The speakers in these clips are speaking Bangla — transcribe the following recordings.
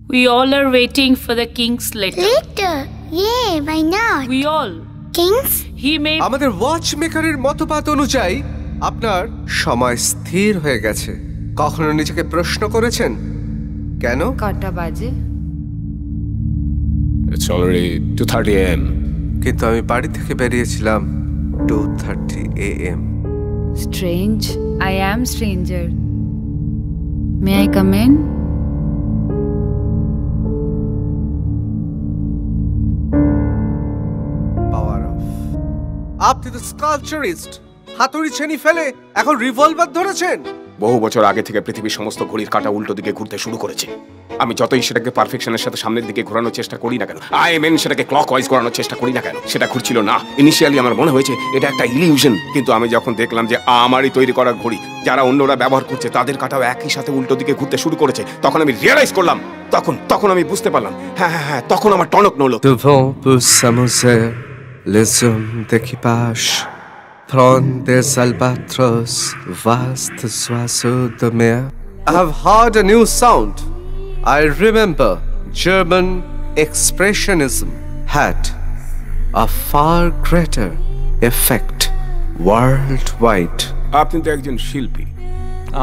We all are waiting for the king's letter. Later? Yeah, why not? We all. Kings? He may. আমাদের ওয়াচ মেকারের মতবাদ অনুযায়ী আপনার সময় স্থির হয়ে গেছে। কখনো নিজেকে প্রশ্ন করেছেন কেন? কটা বাজে? It's already 2:30 a.m. কিন্তু আমি বাড়ি থেকে বেরিয়েছিলাম 2:30 a.m. Strange. I am stranger. May I come in? Power of. আপনি তো স্কাল্পচারিস্ট, হাতুড়ি ছেনি ফেলে এখন রিভলভার ধরেছেন। বহু বছর আগে থেকে পৃথিবীর সমস্ত ঘড়ির কাঁটা উল্টো দিকে ঘুরতে শুরু করেছে। আমি যতই সেটাকে পারফেকশনের সাথে সামনের দিকে ঘোরানোর চেষ্টা করি না কেন, সেটাকে ক্লকওয়াইজ করানোর চেষ্টা করি না কেন, সেটা ঘুরছিল না। ইনিশিয়ালি আমার মনে হয়েছে এটা একটা ইলিউশন, কিন্তু আমি যখন দেখলাম যে আমারই তৈরি করা ঘড়ি যারা অন্যরা ব্যবহার করছে তাদের কাঁটাও একই সাথে উল্টো দিকে ঘুরতে শুরু করেছে, তখন আমি রিয়েলাইজ করলাম, তখন আমি বুঝতে পারলাম, হ্যাঁ, তখন আমার টনক নড়ল। Devant peut s'amuser les hommes d'équipage, prendre des albatros, vastes oiseaux de mer. I have heard a new sound. I remember German expressionism had a far greater effect worldwide. আপনি তো একজন শিল্পী।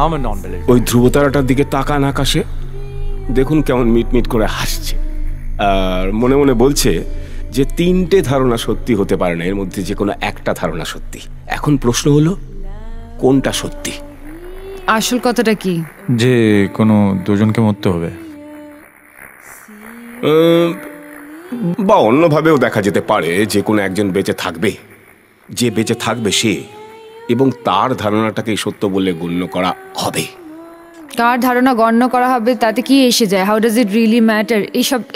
I'm a non-believer. ওই ধ্রুবতারাটার দিকে তাকান আকাশে, দেখুন কেমন মিটমিট করে হাসছে, আর মনে মনে বলছে যে 3টে ধারণা সত্যি হতে পারে না, এর মধ্যে যে কোনো একটা ধারণা সত্যি। এখন প্রশ্ন হলো কোনটা সত্যি? আসল কথাটা কি? যে কোনো দুজনকে মরতে হবে। বা অন্যভাবেও দেখা যেতে পারে যে কোনো একজন বেঁচে থাকবে, যে বেঁচে থাকবে সে এবং তার ধারণাটাকেই সত্য বলে গণ্য করা হবে। কার ধারণা গণ্য করা হবে তাতে কি এসে যায়? How does it really matter?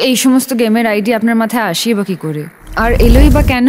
এই সমস্ত গেমের আইডিয়া আপনার মাথায় আসি বা কি করে, আর এলোই বা কেন?